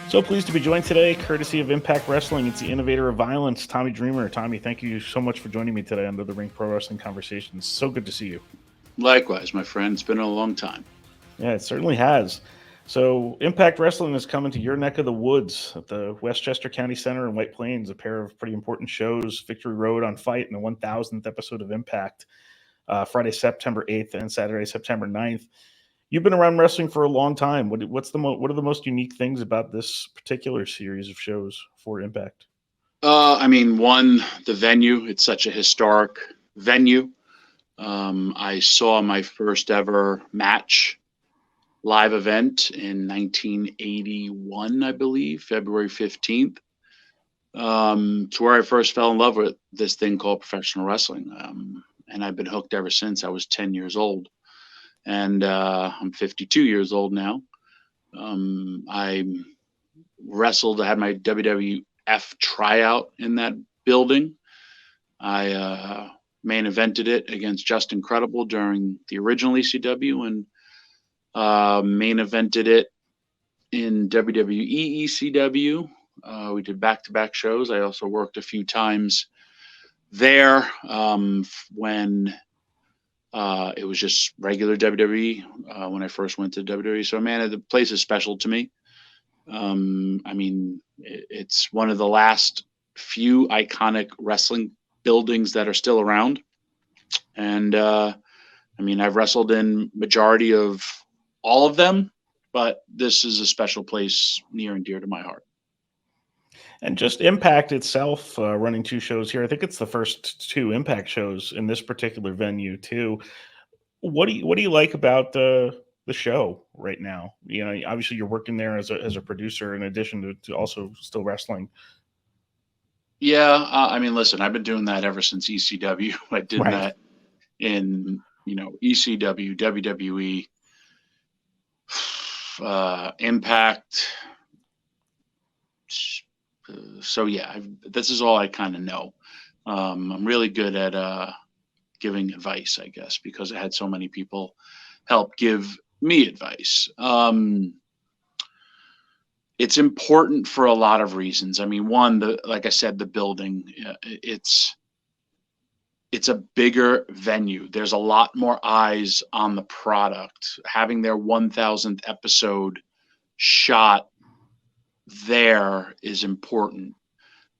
So pleased to be joined today, courtesy of Impact Wrestling. It's the Innovator of Violence, Tommy Dreamer. Tommy, thank you so much for joining me today on the Ring Pro Wrestling Conversations. So good to see you. Likewise, my friend. It's been a long time. Yeah, it certainly has. So Impact Wrestling is coming to your neck of the woods at the Westchester County Center in White Plains, a pair of pretty important shows, Victory Road on Fite and the 1000th episode of Impact, Friday, September 8th and Saturday, September 9th. You've been around wrestling for a long time. What are the most unique things about this particular series of shows for Impact? One, the venue. It's such a historic venue. I saw my first ever match live event in 1981, I believe, February 15th. It's where I first fell in love with this thing called professional wrestling. And I've been hooked ever since. I was 10 years old. And I'm 52 years old now. I wrestled, I had my WWF tryout in that building. I main evented it against Just Incredible during the original ECW and main evented it in WWE ECW. We did back-to-back shows. I also worked a few times there when it was just regular WWE when I first went to WWE. So, man, the place is special to me. It's one of the last few iconic wrestling buildings that are still around. And I've wrestled in majority of all of them, but this is a special place near and dear to my heart. And just Impact itself, running two shows here. I think it's the first two Impact shows in this particular venue too. What do you like about the show right now? You know, obviously you're working there as a producer in addition to also still wrestling. Yeah, listen, I've been doing that ever since ECW. I did Right. that in ECW, WWE, Impact. So yeah, this is all I kind of know. I'm really good at giving advice, I guess, because I had so many people help give me advice. It's important for a lot of reasons. One, like I said, the building. It's a bigger venue. There's a lot more eyes on the product. Having their 1000th episode shot there is important.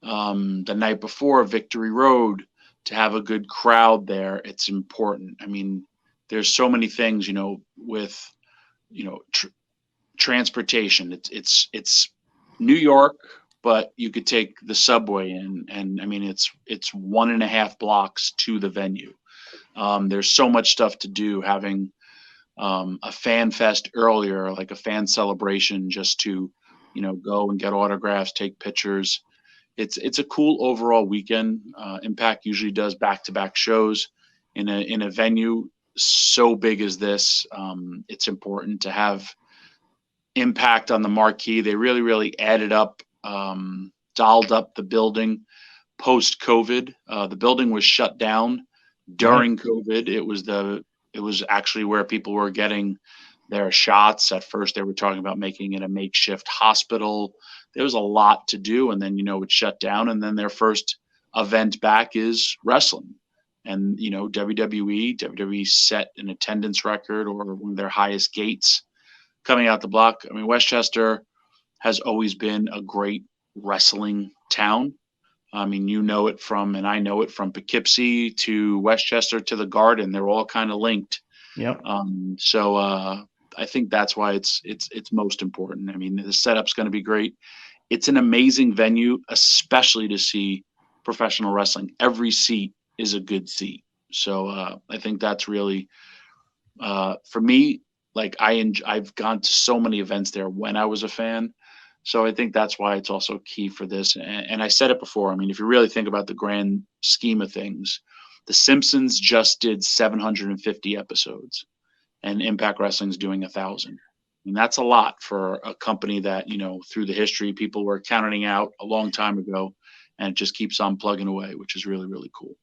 The night before Victory Road, to have a good crowd there, it's important. There's so many things, with, transportation. It's New York, but you could take the subway in, and it's 1.5 blocks to the venue. There's so much stuff to do. Having a fan fest earlier, like a fan celebration, just to go and get autographs, take pictures. It's a cool overall weekend. Impact usually does back-to-back shows in a venue so big as this. It's important to have Impact on the marquee. They really added up, dolled up the building post COVID. The building was shut down during COVID. It was actually where people were getting their shots. At first, they were talking about making it a makeshift hospital. There was a lot to do, and then it shut down. And then their first event back is wrestling. And WWE set an attendance record, or one of their highest gates coming out the block. Westchester has always been a great wrestling town. You know it from, and I know it from Poughkeepsie to Westchester to the Garden. They're all kind of linked. Yep. I think that's why it's most important. The setup's going to be great. It's an amazing venue, especially to see professional wrestling. Every seat is a good seat. So I think that's really, for me, like I've gone to so many events there when I was a fan. So I think that's why it's also key for this. And I said it before. If you really think about the grand scheme of things, The Simpsons just did 750 episodes, and Impact Wrestling's doing 1,000. That's a lot for a company that, through the history, people were counting out a long time ago, and it just keeps on plugging away, which is really, really cool.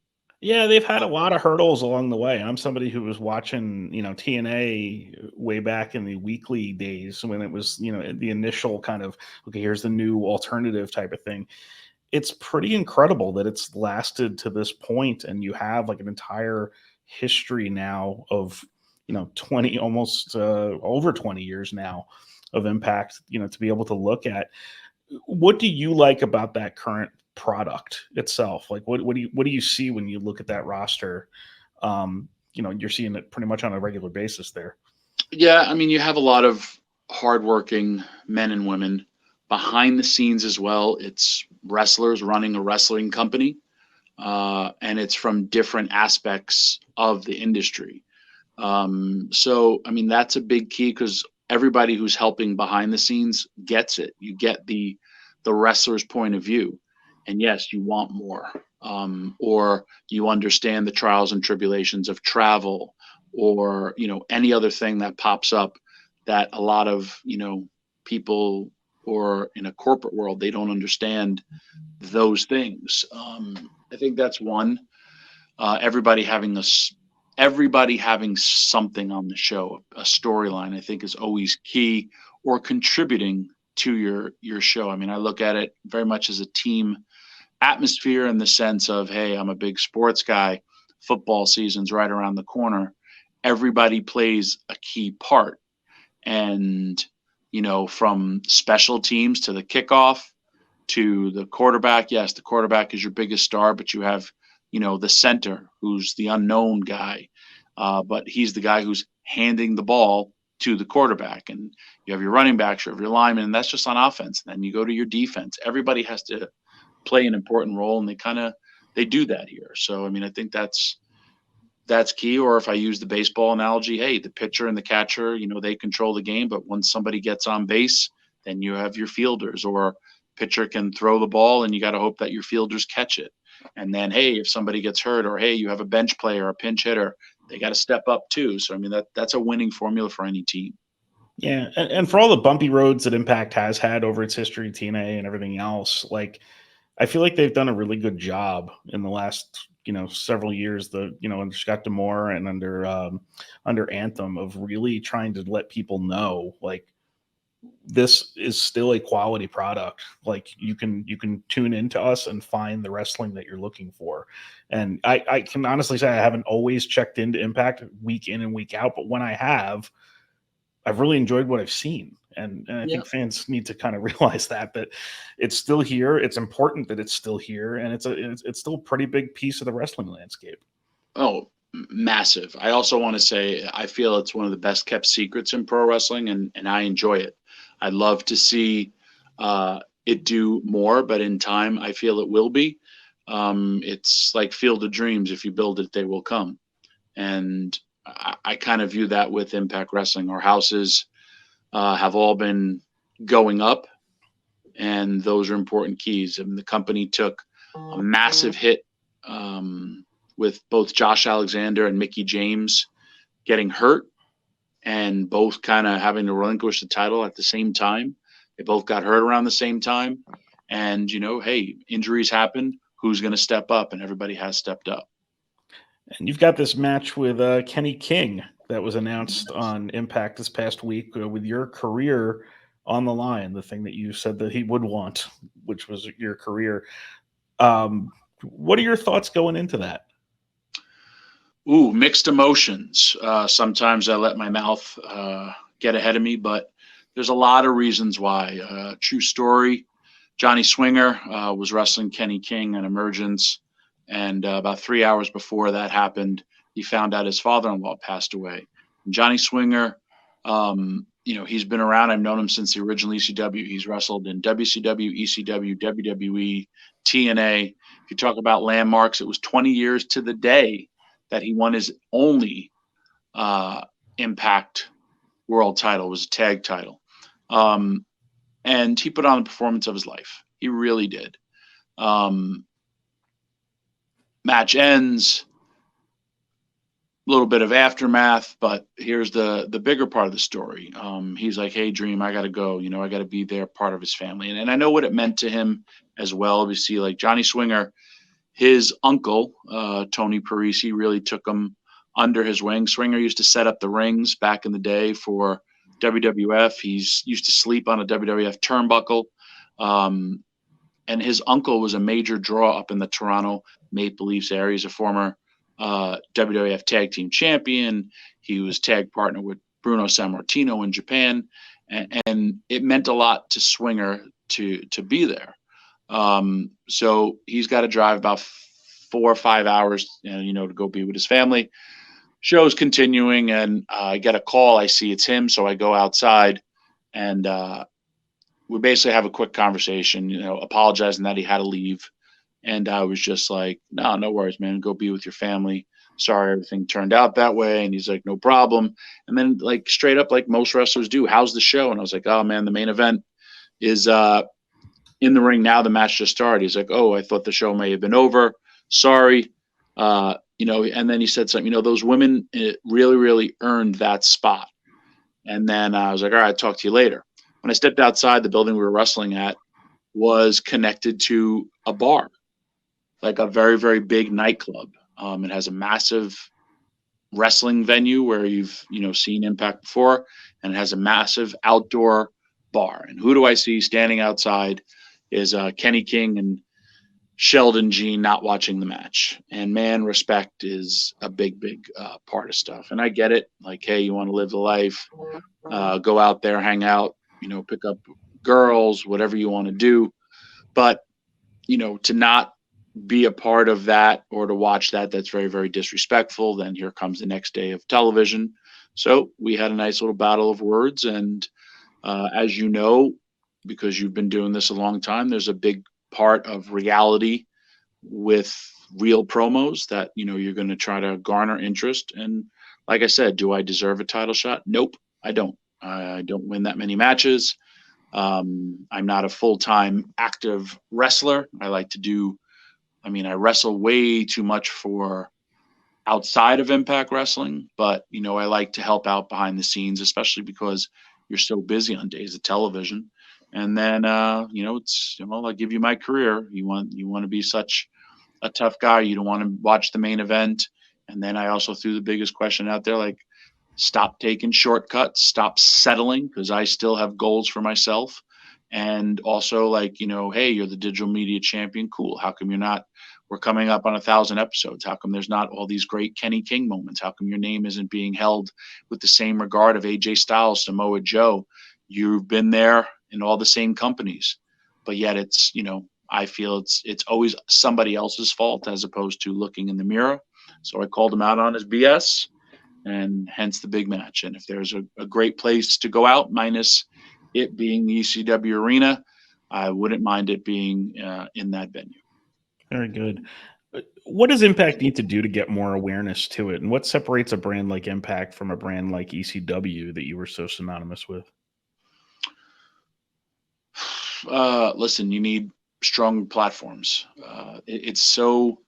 Yeah, they've had a lot of hurdles along the way. I'm somebody who was watching, TNA way back in the weekly days when it was, the initial kind of, okay, here's the new alternative type of thing. It's pretty incredible that it's lasted to this point and you have like an entire history now of 20, almost over 20 years now of Impact, to be able to look at. What do you like about that current product itself? Like what do you see when you look at that roster? You're seeing it pretty much on a regular basis there. Yeah, I mean, you have a lot of hardworking men and women behind the scenes as well. It's wrestlers running a wrestling company, and it's from different aspects of the industry. So, I mean, that's a big key because everybody who's helping behind the scenes gets it. You get the wrestler's point of view, and yes, you want more, or you understand the trials and tribulations of travel, or any other thing that pops up that a lot of people or in a corporate world they don't understand those things. I think that's one. Everybody having everybody having something on the show, a storyline, I think is always key, or contributing to your show. I mean, I look at it very much as a team atmosphere in the sense of, hey, I'm a big sports guy. Football season's right around the corner. Everybody plays a key part. And, from special teams to the kickoff to the quarterback. Yes, the quarterback is your biggest star, but you have, the center who's the unknown guy. But he's the guy who's handing the ball to the quarterback. And you have your running backs, you have your linemen, and that's just on offense. And then you go to your defense. Everybody has to play an important role, and they do that here. So, I mean, I think that's key. Or if I use the baseball analogy, hey, the pitcher and the catcher, they control the game, but once somebody gets on base, then you have your fielders, or pitcher can throw the ball and you got to hope that your fielders catch it. And then, hey, if somebody gets hurt, or hey, you have a bench player, a pinch hitter, they got to step up too. So, I mean, that's a winning formula for any team. Yeah, and for all the bumpy roads that Impact has had over its history, TNA and everything else, like I feel like they've done a really good job in the last several years. Under Scott Demore and under Anthem of really trying to let people know like this is still a quality product. Like you can tune into us and find the wrestling that you're looking for. And I can honestly say I haven't always checked into Impact week in and week out, but when I have, I've really enjoyed what I've seen. And I think fans need to kind of realize that it's still here. It's important that it's still here, and it's still a pretty big piece of the wrestling landscape. Oh, massive. I also want to say I feel it's one of the best kept secrets in pro wrestling, and I enjoy it. I'd love to see it do more, but in time, I feel it will be. It's like Field of Dreams. If you build it, they will come. And I kind of view that with Impact Wrestling. Our houses have all been going up, and those are important keys. I mean, the company took a massive hit with both Josh Alexander and Mickey James getting hurt, and both kind of having to relinquish the title at the same time. They both got hurt around the same time. And, hey, injuries happen. Who's going to step up? And everybody has stepped up. And you've got this match with Kenny King that was announced on Impact this past week with your career on the line, the thing that you said that he would want, which was your career. What are your thoughts going into that? Ooh, mixed emotions. Sometimes I let my mouth get ahead of me, but there's a lot of reasons why. True story. Johnny Swinger was wrestling Kenny King at Emergence, and about 3 hours before that happened, he found out his father-in-law passed away. And Johnny Swinger, he's been around. I've known him since the original ECW. He's wrestled in WCW, ECW, WWE, TNA. If you talk about landmarks, it was 20 years to the day that he won his only Impact World title. It was a tag title. And he put on the performance of his life. He really did. Match ends, a little bit of aftermath, but here's the bigger part of the story. He's like, hey, Dream, I got to go. I got to be there, part of his family. And I know what it meant to him as well. We see like Johnny Swinger, his uncle, Tony Parisi, really took him under his wing. Swinger used to set up the rings back in the day for WWF. He's used to sleep on a WWF turnbuckle. And his uncle was a major draw up in the Toronto Maple Leafs area. He's a former WWF Tag Team Champion. He was tag partner with Bruno Sammartino in Japan. And it meant a lot to Swinger to be there. So he's got to drive about 4 or 5 hours, to go be with his family. Show's continuing, and I get a call. I see it's him, so I go outside, and we basically have a quick conversation, apologizing that he had to leave. And I was just like, no worries, man. Go be with your family. Sorry everything turned out that way. And he's like, no problem. And then, like, straight up, like most wrestlers do, how's the show? And I was like, oh, man, the main event is in the ring now. The match just started. He's like, oh, I thought the show may have been over. Sorry. And then he said something, those women really, really earned that spot. And then I was like, all right, talk to you later. When I stepped outside, the building we were wrestling at was connected to a bar, like a very, very big nightclub. It has a massive wrestling venue where you've, seen Impact before, and it has a massive outdoor bar. And who do I see standing outside is Kenny King and Sheldon Jean not watching the match. And man, respect is a big, big part of stuff. And I get it. Like, hey, you want to live the life, go out there, hang out, pick up girls, whatever you want to do. But, to not be a part of that or to watch that, that's very, very disrespectful. Then here comes the next day of television. So we had a nice little battle of words. And as you know, because you've been doing this a long time, there's a big part of reality with real promos that, you're going to try to garner interest. And like I said, do I deserve a title shot? Nope, I don't. I don't win that many matches. I'm not a full-time active wrestler. I wrestle way too much for outside of Impact Wrestling, but, I like to help out behind the scenes, especially because you're so busy on days of television. And then, I'll give you my career. You want to be such a tough guy. You don't want to watch the main event. And then I also threw the biggest question out there, like, stop taking shortcuts, stop settling, because I still have goals for myself. And also, like, hey, you're the digital media champion. Cool. How come you're not? We're coming up on 1,000 episodes. How come there's not all these great Kenny King moments? How come your name isn't being held with the same regard of AJ Styles, Samoa Joe? You've been there in all the same companies, but yet it's, I feel it's always somebody else's fault as opposed to looking in the mirror. So I called him out on his BS, and hence the big match. And if there's a great place to go out, minus it being the ECW arena, I wouldn't mind it being in that venue. Very good. What does Impact need to do to get more awareness to it? And what separates a brand like Impact from a brand like ECW that you were so synonymous with? Listen, you need strong platforms. It's so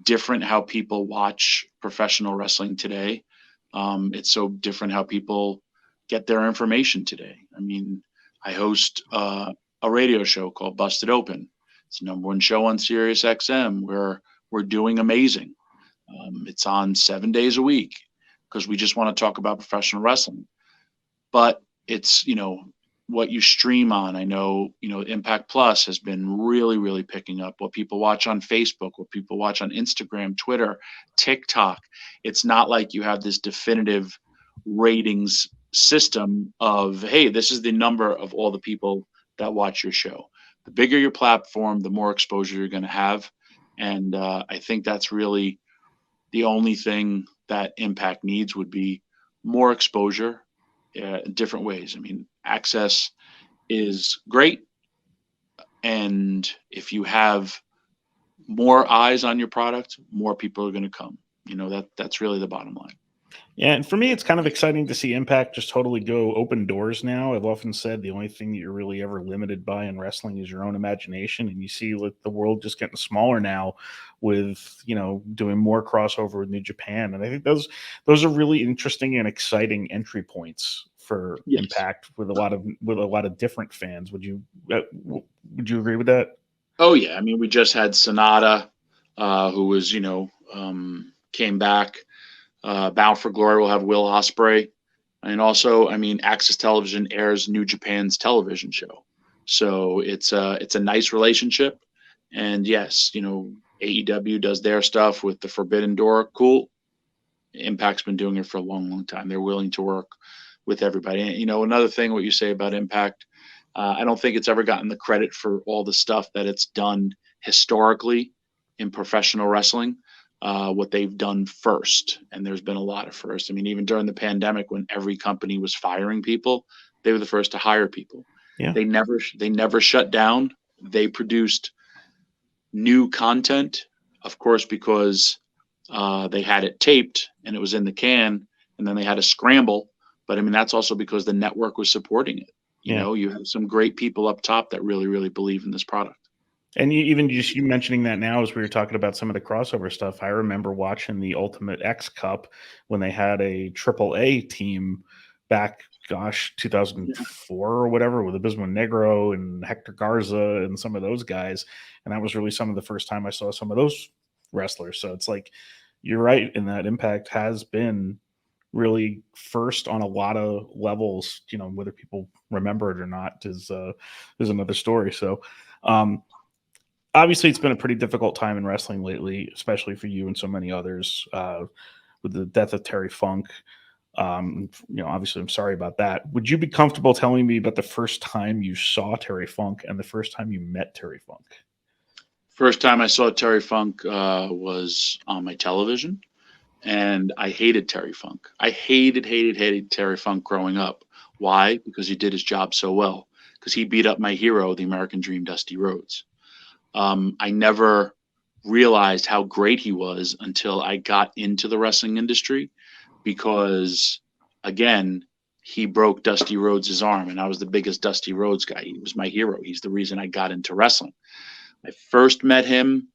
different how people watch professional wrestling today. It's so different how people get their information today. I mean, I host a radio show called Busted Open. It's the #1 show on Sirius XM where we're doing amazing. It's on 7 days a week because we just want to talk about professional wrestling. But it's, what you stream on. I know, Impact Plus has been really, really picking up what people watch on Facebook, what people watch on Instagram, Twitter, TikTok. It's not like you have this definitive ratings system of, hey, this is the number of all the people that watch your show. The bigger your platform, the more exposure you're going to have. And I think that's really the only thing that Impact needs would be more exposure in different ways. I mean, access is great. And if you have more eyes on your product, more people are going to come. That's really the bottom line. Yeah, and for me, it's kind of exciting to see Impact just totally go open doors now. I've often said the only thing that you're really ever limited by in wrestling is your own imagination, and you see like the world just getting smaller now with doing more crossover with New Japan, and I think those are really interesting and exciting entry points for Impact with a lot of different fans. Would you agree with that? Oh yeah, I mean we just had Sonata who was, came back. Bound for Glory will have Will Ospreay. And also, I mean, Access Television airs New Japan's television show. So it's a nice relationship. And yes, AEW does their stuff with the Forbidden Door. Cool. Impact's been doing it for a long, long time. They're willing to work with everybody. And, another thing, what you say about Impact, I don't think it's ever gotten the credit for all the stuff that it's done historically in professional wrestling, what they've done first. And there's been a lot of first. I mean, even during the pandemic, when every company was firing people, they were the first to hire people. Yeah. They never shut down. They produced new content, of course, because they had it taped and it was in the can, and then they had to scramble. But I mean, that's also because the network was supporting it. You have some great people up top that really, really believe in this product. And you mentioning that now, as we were talking about some of the crossover stuff, I remember watching the Ultimate X Cup when they had a AAA team back, 2004 or whatever, with Abismo Negro and Hector Garza and some of those guys. And that was really some of the first time I saw some of those wrestlers. So it's like, you're right in that Impact has been really first on a lot of levels. Whether people remember it or not is another story. So obviously it's been a pretty difficult time in wrestling lately, especially for you and so many others, with the death of Terry Funk. Obviously I'm sorry about that. Would you be comfortable telling me about the first time you saw Terry Funk and the first time you met Terry Funk? First time I saw Terry Funk was on my television, and I hated Terry Funk. I hated Terry Funk growing up. Why? Because he did his job so well. Because he beat up my hero, the American Dream, Dusty Rhodes. I never realized how great he was until I got into the wrestling industry, because, again, he broke Dusty Rhodes' arm, and I was the biggest Dusty Rhodes guy. He was my hero. He's the reason I got into wrestling. I first met him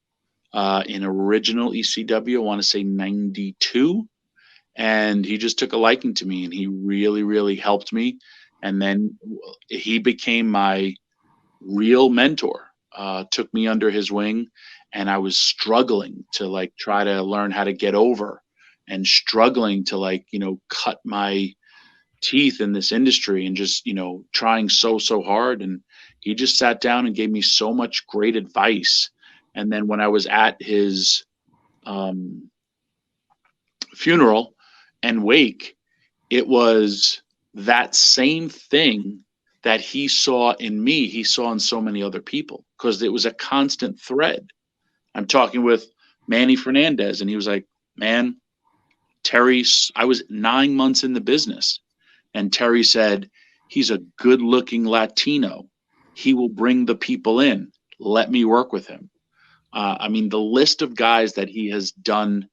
in original ECW, I want to say 92. And he just took a liking to me, and he really, really helped me. And then he became my real mentor, took me under his wing. And I was struggling to try to learn how to get over, and struggling to cut my teeth in this industry, and just, trying so hard. And he just sat down and gave me so much great advice. And then when I was at his funeral and wake, it was that same thing that he saw in me, he saw in so many other people, because it was a constant thread. I'm talking with Manny Fernandez, and he was like, man, Terry, I was 9 months in the business, and Terry said, he's a good-looking Latino. He will bring the people in. Let me work with him. I mean, the list of guys that he has done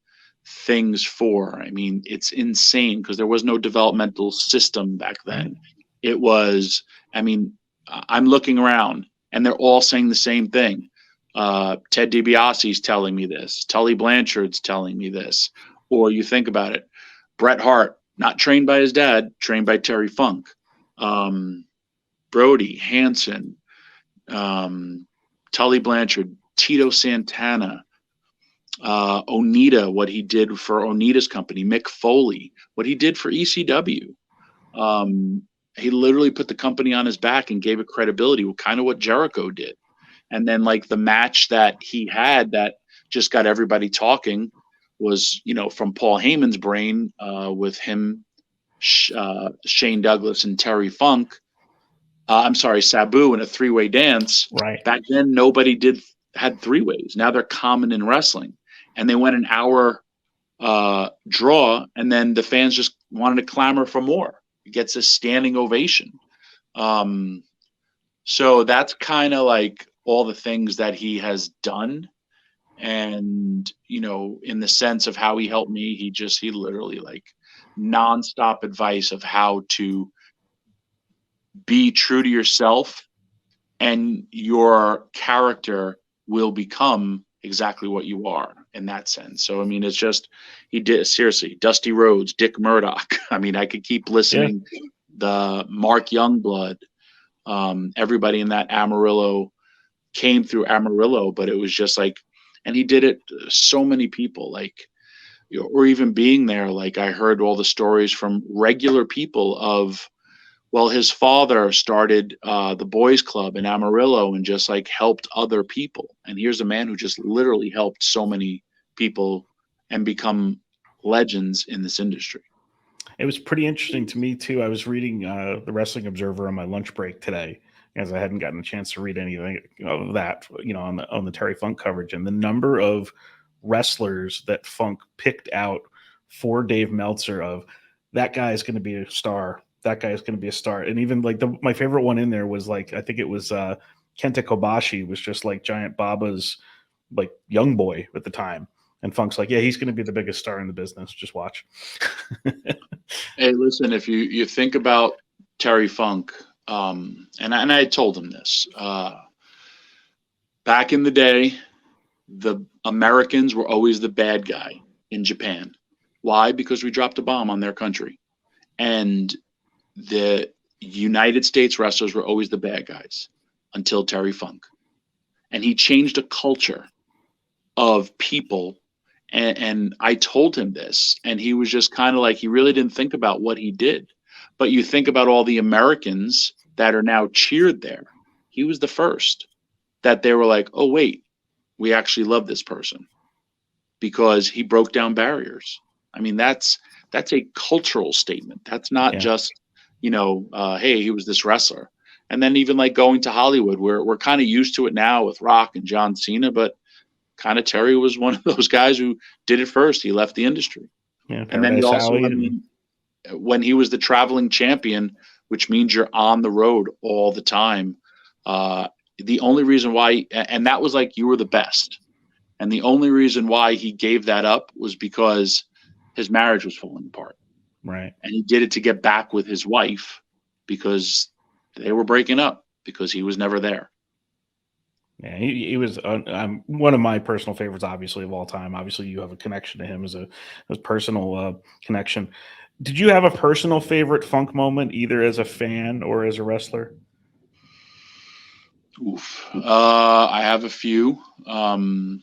things for, I mean, it's insane, because there was no developmental system back then. It was, I mean, I'm looking around and they're all saying the same thing. Ted DiBiase's telling me this. Tully Blanchard's telling me this. Or you think about it, Bret Hart, not trained by his dad, trained by Terry Funk. Brody, Hansen, Tully Blanchard, Tito Santana, Onita, what he did for Onita's company, Mick Foley, what he did for ECW. He literally put the company on his back and gave it credibility, kind of what Jericho did. And then the match that he had that just got everybody talking was, from Paul Heyman's brain, with him, Shane Douglas and Terry Funk. Sabu in a three-way dance. Right. Back then, nobody had three-ways. Now they're common in wrestling. And they went an hour draw, and then the fans just wanted to clamor for more. It gets a standing ovation. So that's kind of all the things that he has done. And, in the sense of how he helped me, he literally nonstop advice of how to be true to yourself, and your character will become exactly what you are in that sense. So, I mean, it's just, he did, seriously, Dusty Rhodes, Dick Murdoch. I mean, I could keep listening. Yeah. The Mark Youngblood, everybody in that Amarillo came through Amarillo, but it was just And he did it to so many people, like, or even being there. Like, I heard all the stories from regular people of, well, his father started the boys club in Amarillo and just like helped other people. And here's a man who just literally helped so many people and become legends in this industry. It was pretty interesting to me too. I was reading the Wrestling Observer on my lunch break today, as I hadn't gotten a chance to read anything of that, on the Terry Funk coverage, and the number of wrestlers that Funk picked out for Dave Meltzer of, that guy is going to be a star. That guy is going to be a star. And even like my favorite one in there was like, I think it was Kenta Kobashi was just like Giant Baba's like young boy at the time. And Funk's like, yeah, he's going to be the biggest star in the business. Just watch. Hey, listen, if you think about Terry Funk, and I told him this, back in the day, the Americans were always the bad guy in Japan. Why? Because we dropped a bomb on their country. And the United States wrestlers were always the bad guys until Terry Funk. And he changed a culture of people. And I told him this, and he was just kind of like, he really didn't think about what he did. But you think about all the Americans that are now cheered there. He was the first that they were like, oh, wait, we actually love this person because he broke down barriers. I mean, that's a cultural statement. That's not just, hey, he was this wrestler. And then even like going to Hollywood, we're kind of used to it now with Rock and John Cena, but kind of Terry was one of those guys who did it first. He left the industry. Yeah, and then he also, when he was the traveling champion, which means you're on the road all the time. The only reason why, and that was like, you were the best. And the only reason why he gave that up was because his marriage was falling apart. Right. And he did it to get back with his wife because they were breaking up because he was never there. Yeah, he was one of my personal favorites, obviously, of all time. Obviously, you have a connection to him as a personal connection. Did you have a personal favorite Funk moment, either as a fan or as a wrestler? Oof. I have a few. For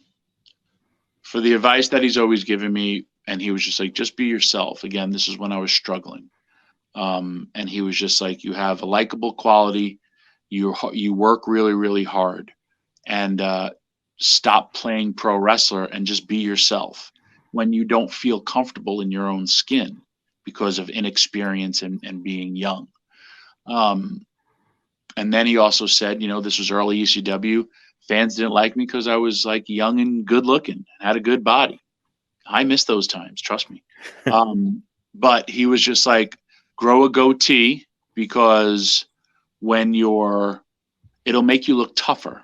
the advice that he's always given me, and he was just like, just be yourself. Again, this is when I was struggling. And he was just like, you have a likable quality. You work really, really hard. And stop playing pro wrestler and just be yourself when you don't feel comfortable in your own skin because of inexperience and being young. And then he also said, this was early ECW. Fans didn't like me because I was like young and good looking, had a good body. I miss those times, trust me. But he was just like, grow a goatee because it'll make you look tougher.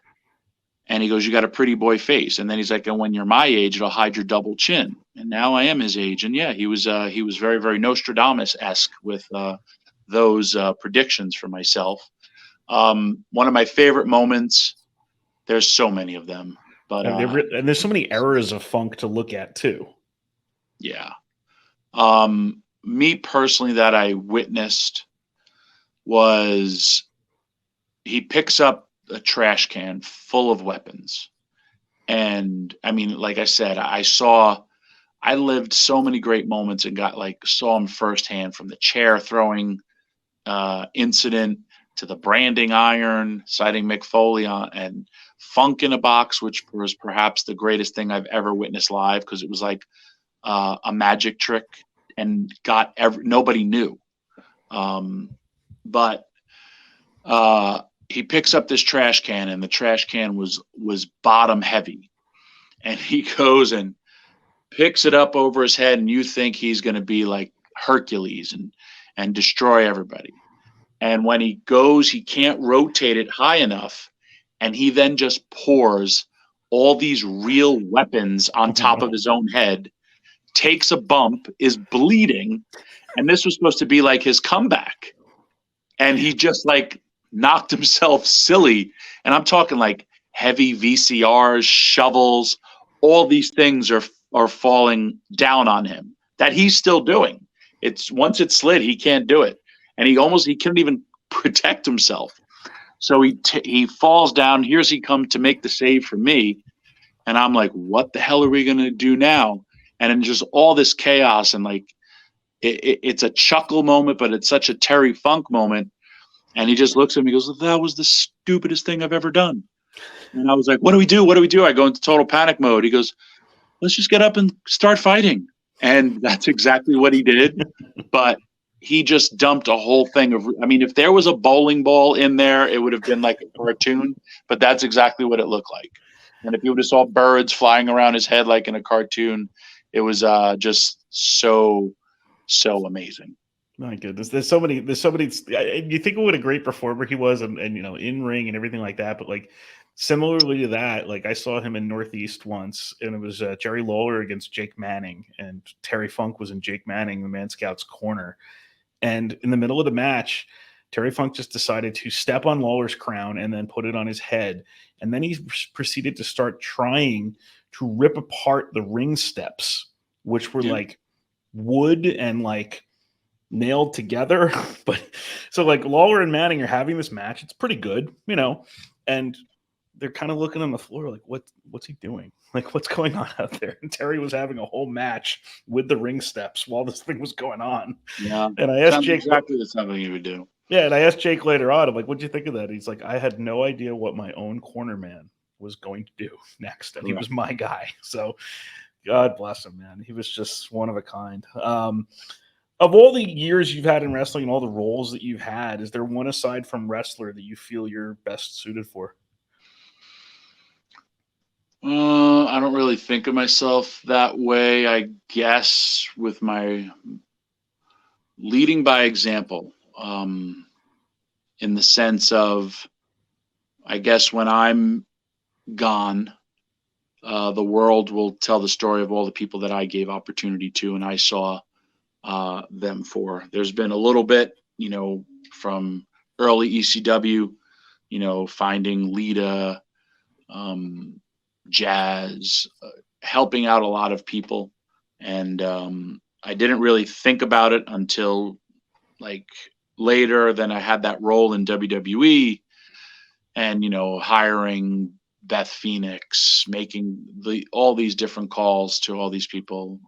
And he goes, you got a pretty boy face. And then he's like, and when you're my age, it'll hide your double chin. And now I am his age. And yeah, he was very, very Nostradamus-esque with those predictions for myself. One of my favorite moments, there's so many of them, but and there's so many eras of Funk to look at too. Yeah. Me personally, that I witnessed was he picks up a trash can full of weapons. And I mean, like I said, I lived so many great moments and saw him firsthand, from the chair throwing incident to the branding iron, citing Mick Foley and Funk in a box, which was perhaps the greatest thing I've ever witnessed live, because it was like a magic trick and nobody knew. But he picks up this trash can, and the trash can was bottom heavy, and he goes and picks it up over his head, and you think he's going to be like Hercules and destroy everybody. And when he goes, he can't rotate it high enough, and he then just pours all these real weapons on top of his own head, takes a bump, is bleeding, and this was supposed to be like his comeback. And he just like knocked himself silly. And I'm talking like heavy VCRs, shovels, all these things are falling down on him that he's still doing. Once it's slid, he can't do it. And he couldn't even protect himself. So he falls down. Here's he come to make the save for me. And I'm like, what the hell are we going to do now? And then just all this chaos, and like, it's a chuckle moment, but it's such a Terry Funk moment. And he just looks at me and goes, that was the stupidest thing I've ever done. And I was like, what do we do? What do we do? I go into total panic mode. He goes, let's just get up and start fighting. And that's exactly what he did. But he just dumped a whole thing of, I mean, if there was a bowling ball in there, it would have been like a cartoon, but that's exactly what it looked like. And if you would have saw birds flying around his head like in a cartoon, it was just so amazing. My goodness, there's so many. You think what a great performer he was, and in ring and everything like that. But like similarly to that, like I saw him in Northeast once, and it was Jerry Lawler against Jake Manning, and Terry Funk was in Jake Manning, the Man Scout's corner. And in the middle of the match, Terry Funk just decided to step on Lawler's crown and then put it on his head, and then he proceeded to start trying to rip apart the ring steps, which were like wood and like nailed together. But so like Lawler and Manning are having this match. It's pretty good, and they're kind of looking on the floor like, what's he doing? Like, what's going on out there? And Terry was having a whole match with the ring steps while this thing was going on. Yeah. And I asked Jake exactly the something you would do. Yeah, and I asked Jake later on, I'm like, what'd you think of that? He's like, I had no idea what my own corner man was going to do next. And he was my guy. So God bless him, man. He was just one of a kind. Of all the years you've had in wrestling and all the roles that you've had, is there one aside from wrestler that you feel you're best suited for? I don't really think of myself that way. I guess with my leading by example, in the sense of, I guess when I'm gone, the world will tell the story of all the people that I gave opportunity to and I saw them for. There's been a little bit, from early ECW, finding Lita, Jazz, helping out a lot of people. And I didn't really think about it until like later. Then I had that role in WWE and, hiring Beth Phoenix, making all these different calls to all these people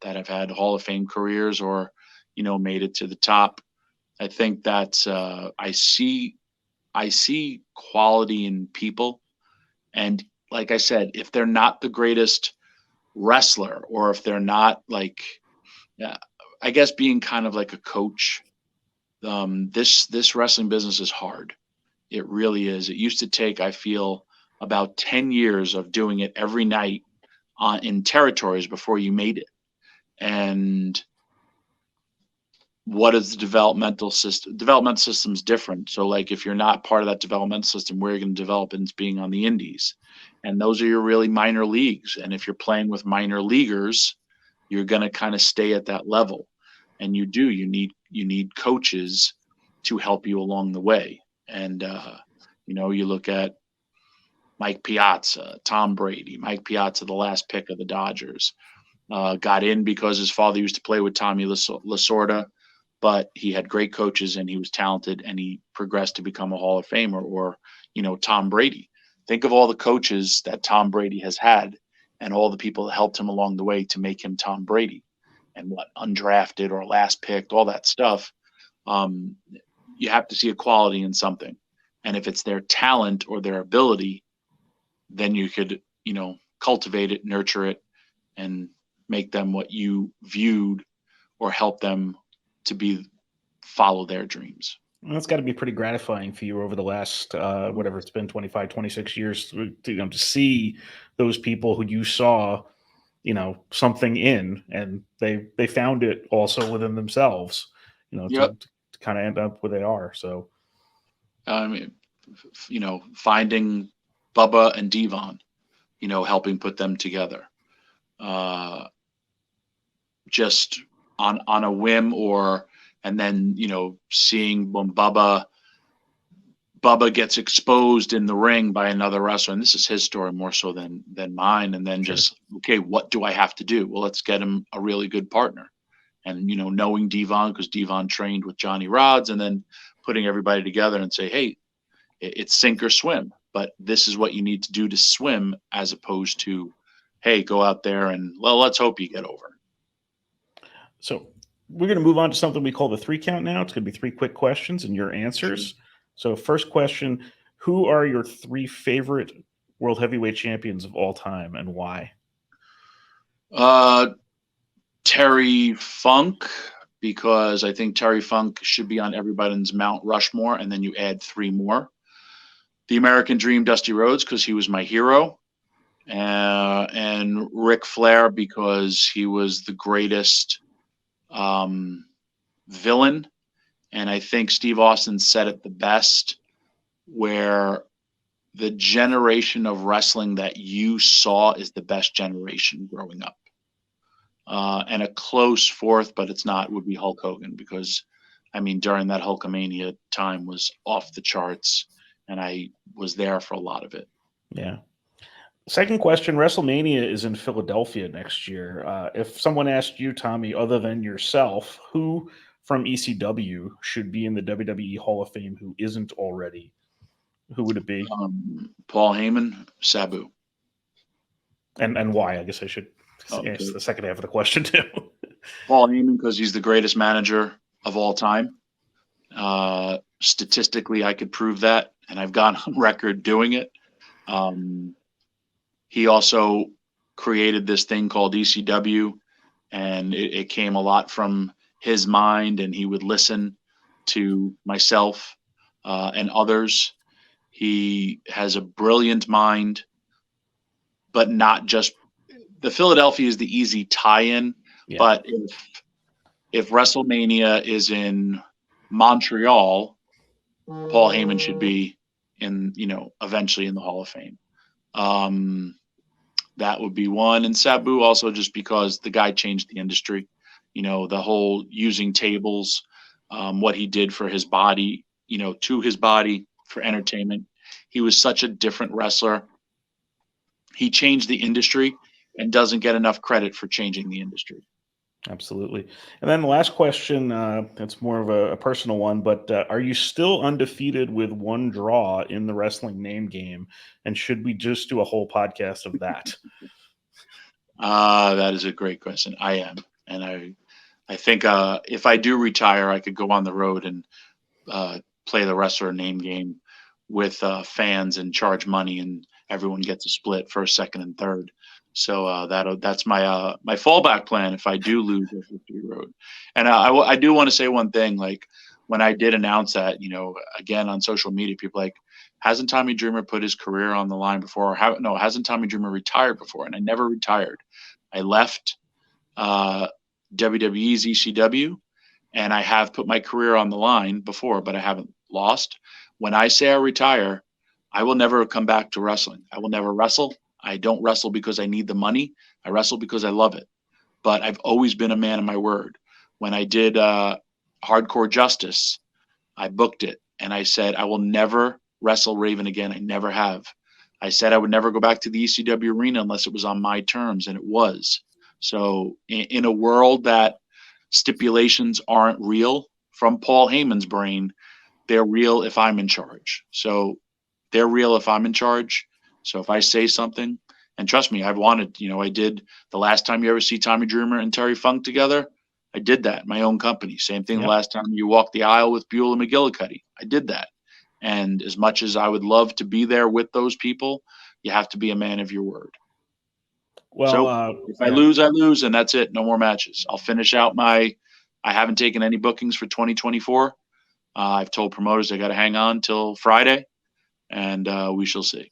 that have had Hall of Fame careers or, made it to the top. I think that I see quality in people. And like I said, if they're not the greatest wrestler or if they're not like, I guess being kind of like a coach, this wrestling business is hard. It really is. It used to take, I feel, about 10 years of doing it every night in territories before you made it. And what is the developmental system? Development system's different. So like if you're not part of that development system, where you're going to develop it's being on the indies. And those are your really minor leagues. And if you're playing with minor leaguers, you're going to kind of stay at that level. And you need coaches to help you along the way. And, you look at Mike Piazza, Tom Brady. Mike Piazza, the last pick of the Dodgers, got in because his father used to play with Tommy Lasorda, but he had great coaches and he was talented and he progressed to become a Hall of Famer. Or, Tom Brady. Think of all the coaches that Tom Brady has had and all the people that helped him along the way to make him Tom Brady. And what, undrafted or last picked, all that stuff. You have to see a quality in something. And if it's their talent or their ability, then you could, cultivate it, nurture it, and make them what you viewed or help them to follow their dreams. Well, that's got to be pretty gratifying for you over the last, whatever it's been, 25, 26 years, to see those people who you saw, something in, and they found it also within themselves, to kind of end up where they are. So, finding Bubba and Devon, helping put them together, just on a whim, and then, seeing when Bubba gets exposed in the ring by another wrestler, and this is his story more so than mine. And then just, okay, what do I have to do? Well, let's get him a really good partner. And, knowing Devon, because Devon trained with Johnny Rods, and then putting everybody together and say, hey, it's sink or swim. but this is what you need to do to swim, as opposed to, hey, go out there and, well, let's hope you get over. So we're going to move on to something we call the 3 count now. It's going to be 3 quick questions and your answers. So first question, who are your 3 favorite world heavyweight champions of all time and why? Terry Funk, because I think Terry Funk should be on everybody's Mount Rushmore, and then you add 3 more. The American Dream, Dusty Rhodes, because he was my hero. And Ric Flair, because he was the greatest villain. And I think Steve Austin said it the best, where the generation of wrestling that you saw is the best generation growing up. And a close fourth, but it's not, would be Hulk Hogan, because, I mean, during that Hulkamania time was off the charts, and I was there for a lot of it. Yeah. Second question, WrestleMania is in Philadelphia next year. If someone asked you, Tommy, other than yourself, who from ECW should be in the WWE Hall of Fame who isn't already, who would it be? Paul Heyman, Sabu. And why? I guess I should answer the second half of the question too. Paul Heyman, because he's the greatest manager of all time. Statistically, I could prove that, and I've gone on record doing it. He also created this thing called ECW, and it came a lot from his mind, and he would listen to myself and others. He has a brilliant mind, but not just the Philadelphia is the easy tie-in. Yeah. But if WrestleMania is in Montreal, Paul Heyman should be in, eventually in the Hall of Fame. That would be one. And Sabu also, just because the guy changed the industry, the whole using tables, what he did for his body, to his body for entertainment. He was such a different wrestler. He changed the industry and doesn't get enough credit for changing the industry. Absolutely. And then the last question, it's more of a personal one, but are you still undefeated with 1 draw in the wrestling name game? And should we just do a whole podcast of that? That is a great question. I am. And I think if I do retire, I could go on the road and play the wrestler name game with fans and charge money, and everyone gets a split first, second, and third. So that's my fallback plan if I do lose the Victory Road. And I do want to say one thing. Like, when I did announce that, again on social media, people like, hasn't Tommy Dreamer put his career on the line before? Hasn't Tommy Dreamer retired before? And I never retired. I left WWE's ECW, and I have put my career on the line before, but I haven't lost. When I say I retire, I will never come back to wrestling. I will never wrestle. I don't wrestle because I need the money. I wrestle because I love it. But I've always been a man of my word. When I did Hardcore Justice, I booked it, and I said, I will never wrestle Raven again. I never have. I said I would never go back to the ECW arena unless it was on my terms, and it was. So in a world that stipulations aren't real, from Paul Heyman's brain, they're real if I'm in charge. So they're real if I'm in charge. So if I say something, and trust me, I've wanted, I did the last time you ever see Tommy Dreamer and Terry Funk together, I did that in my own company. Same thing. Yep. The last time you walked the aisle with Buell and McGillicuddy, I did that. And as much as I would love to be there with those people, you have to be a man of your word. Well, so if I lose, I lose, and that's it. No more matches. I'll finish out I haven't taken any bookings for 2024. I've told promoters I got to hang on till Friday, and we shall see.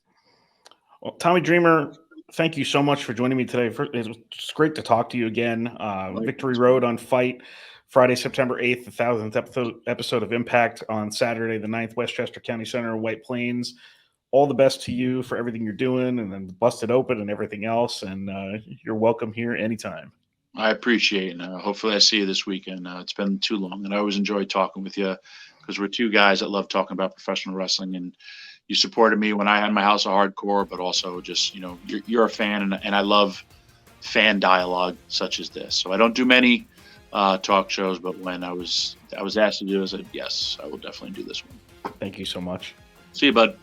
Well, Tommy Dreamer, thank you so much for joining me today. It's great to talk to you again. Victory Road on Fite, Friday, September 8th, the 1000th episode of Impact on Saturday, the 9th, Westchester County Center in White Plains. All the best to you for everything you're doing, and then Busted Open and everything else. And you're welcome here anytime. I appreciate it. Hopefully I see you this weekend. It's been too long, and I always enjoy talking with you because we're 2 guys that love talking about professional wrestling, and you supported me when I had my House of Hardcore, but also just, you're a fan, and I love fan dialogue such as this. So I don't do many talk shows, but when I was asked to do it, I said, yes, I will definitely do this one. Thank you so much. See you, bud.